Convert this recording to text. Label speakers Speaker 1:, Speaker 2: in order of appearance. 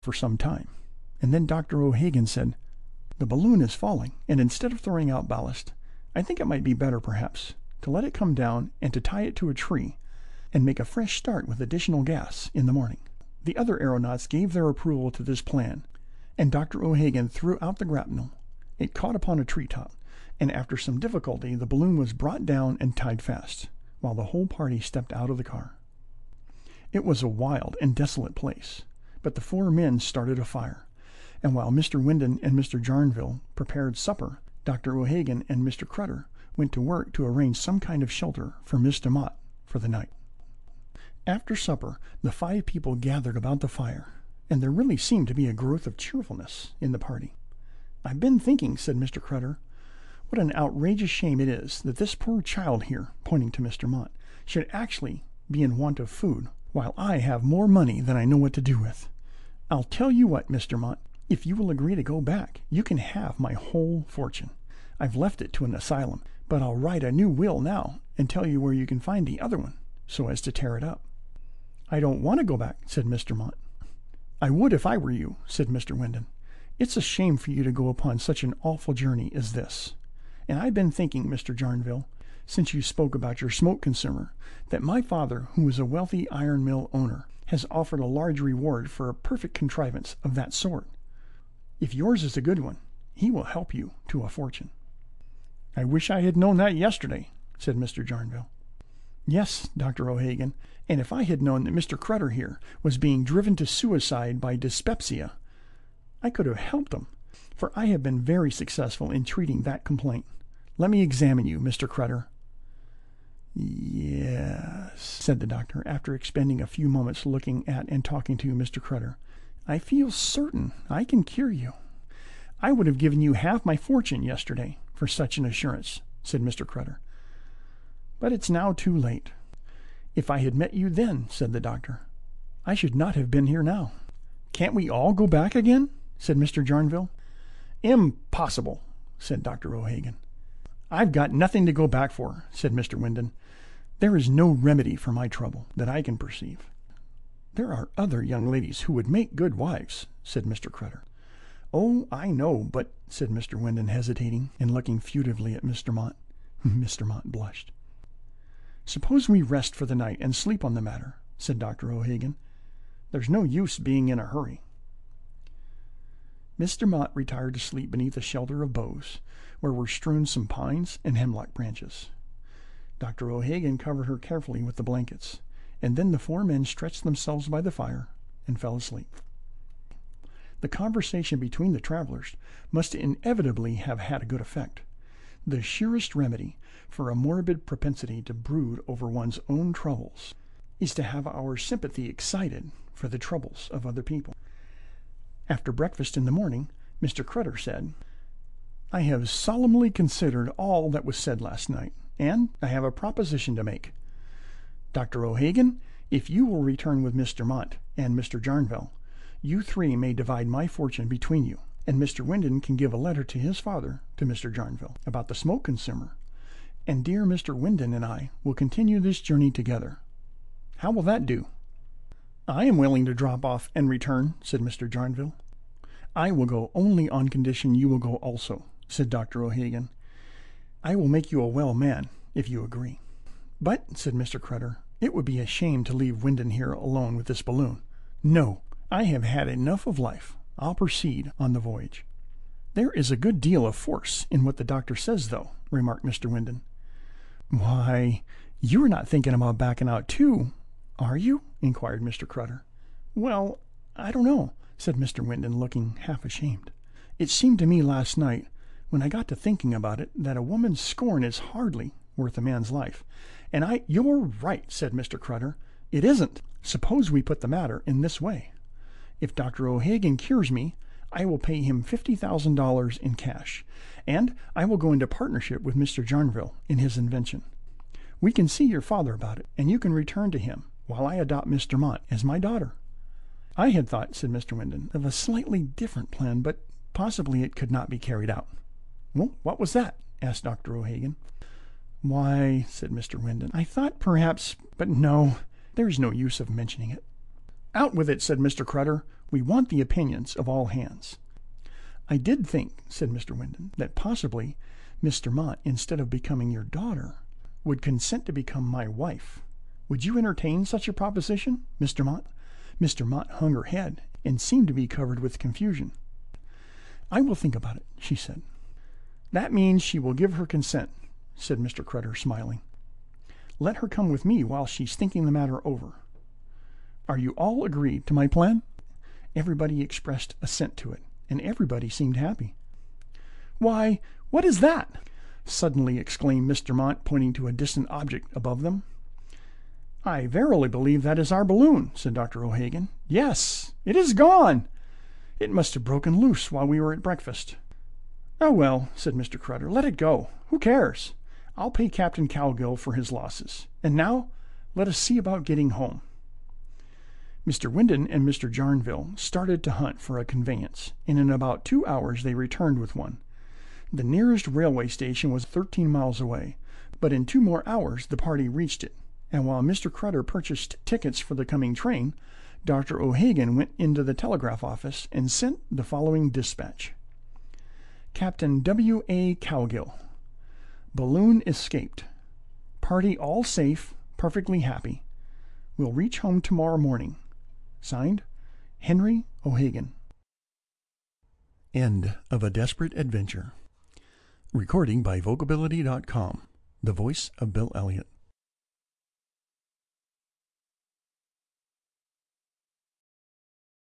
Speaker 1: for some time, and then Dr. O'Hagan said, "The balloon is falling, and instead of throwing out ballast, I think it might be better, perhaps, to let it come down and to tie it to a tree and make a fresh start with additional gas in the morning." The other aeronauts gave their approval to this plan, and Dr. O'Hagan threw out the grapnel. It caught upon a treetop, and after some difficulty the balloon was brought down and tied fast, while the whole party stepped out of the car. It was a wild and desolate place, but the four men started a fire, and while Mr. Wyndon and Mr. Jarnville prepared supper, Dr. O'Hagan and Mr. Crutter went to work to arrange some kind of shelter for Miss Demott for the night. After supper, the 5 people gathered about the fire, and there really seemed to be a growth of cheerfulness in the party. "I've been thinking," said Mr. Crutter, "what an outrageous shame it is that this poor child here," pointing to Mr. Mott, "should actually be in want of food, while I have more money than I know what to do with. I'll tell you what, Mr. Mott, if you will agree to go back, you can have my whole fortune. I've left it to an asylum, but I'll write a new will now and tell you where you can find the other one, so as to tear it up." "I don't want to go back," said Mr. Mott. "I would if I were you," said Mr. Wyndon. "It's a shame for you to go upon such an awful journey as this. And I've been thinking, Mr. Jarnville, since you spoke about your smoke consumer, that my father, who is a wealthy iron mill owner, has offered a large reward for a perfect contrivance of that sort. If yours is a good one, he will help you to a fortune." "I wish I had known that yesterday," said Mr. Jarnville. "Yes, Dr. O'Hagan, and if I had known that Mr. Crutter here was being driven to suicide by dyspepsia, I could have helped him, for I have been very successful in treating that complaint. Let me examine you, Mr. Crutter." "Yes," said the doctor, after expending a few moments looking at and talking to Mr. Crutter. "I feel certain I can cure you. I would have given you half my fortune yesterday for such an assurance," said Mr. Crutter. "But it's now too late. If I had met you then," said the doctor, "I should not have been here now." "Can't we all go back again?" said Mr. Jarnville. "Impossible," said Dr. O'Hagan. "I've got nothing to go back for," said Mr. Wyndon. "There is no remedy for my trouble that I can perceive." "There are other young ladies who would make good wives," said Mr. Crutter. "Oh, I know, but," said Mr. Wyndon, hesitating and looking furtively at Mr. Mott. Mr. Mott blushed. "Suppose we rest for the night and sleep on the matter," said Dr. O'Hagan. "There's no use being in a hurry." Mr. Mott retired to sleep beneath a shelter of boughs, where were strewn some pines and hemlock branches. Dr. O'Hagan covered her carefully with the blankets, and then the 4 men stretched themselves by the fire and fell asleep. The conversation between the travelers must inevitably have had a good effect. The surest remedy for a morbid propensity to brood over one's own troubles is to have our sympathy excited for the troubles of other people. After breakfast in the morning, Mr. Crutter said, "I have solemnly considered all that was said last night, and I have a proposition to make. Dr. O'Hagan, if you will return with Mr. Mott and Mr. Jarnville, you 3 may divide my fortune between you, and Mr. Wyndon can give a letter to his father, to Mr. Jarnville, about the smoke consumer, and dear Mr. Wyndon and I will continue this journey together. How will that do?" "I am willing to drop off and return," said Mr. Jarnville. "I will go only on condition you will go also," said Dr. O'Hagan. "I will make you a well man, if you agree." "But," said Mr. Crutter, "it would be a shame to leave Wyndon here alone with this balloon. No, I have had enough of life. I'll proceed on the voyage." "There is a good deal of force in what the doctor says, though," remarked Mr. Wyndon. "Why, you're not thinking about backing out too, are you?" inquired Mr. Crutter. "Well, I don't know," said Mr. Wyndon, looking half ashamed. "It seemed to me last night, when I got to thinking about it, that a woman's scorn is hardly worth a man's life. And "You're right," said Mr. Crutter. "It isn't. Suppose we put the matter in this way. If Dr. O'Hagan cures me, I will pay him $50,000 in cash, and I will go into partnership with Mr. Jarnville in his invention. We can see your father about it, and you can return to him, while I adopt Mr. Mott as my daughter." "I had thought," said Mr. Wyndon, "of a slightly different plan, but possibly it could not be carried out." "Well, what was that?" asked Dr. O'Hagan. "Why," said Mr. Wyndon, "I thought perhaps, but no, there is no use of mentioning it." "Out with it," said Mr. Crutter. We want the opinions of all hands." "I did think," said Mr. Wyndham, "that possibly Mr. Mott, instead of becoming your daughter, would consent to become my wife. Would you entertain such a proposition, Mr. Mott?" Mr. Mott hung her head and seemed to be covered with confusion. "I will think about it," she said. "That means she will give her consent," said Mr. Crutter, smiling. "Let her come with me while she's thinking the matter over. Are you all agreed to my plan?" Everybody expressed assent to it, and everybody seemed happy. "Why, what is that?" suddenly exclaimed Mr. Mott, pointing to a distant object above them. "I verily believe that is our balloon," said Dr. O'Hagan. "Yes, it is gone. It must have broken loose while we were at breakfast." "Oh, well," said Mr. Crutter, "let it go. Who cares? I'll pay Captain Cowgill for his losses. And now let us see about getting home." Mr. Wyndham and Mr. Jarnville started to hunt for a conveyance, and in about 2 hours they returned with one. The nearest railway station was 13 miles away, but in 2 more hours the party reached it, and while Mr. Crutter purchased tickets for the coming train, Dr. O'Hagan went into the telegraph office and sent the following dispatch: "Captain W. A. Cowgill. Balloon escaped. Party all safe, perfectly happy. Will reach home tomorrow morning. Signed, Henry O'Hagan." End of A Desperate Adventure. Recording by Vocability.com. The voice of Bill Elliott.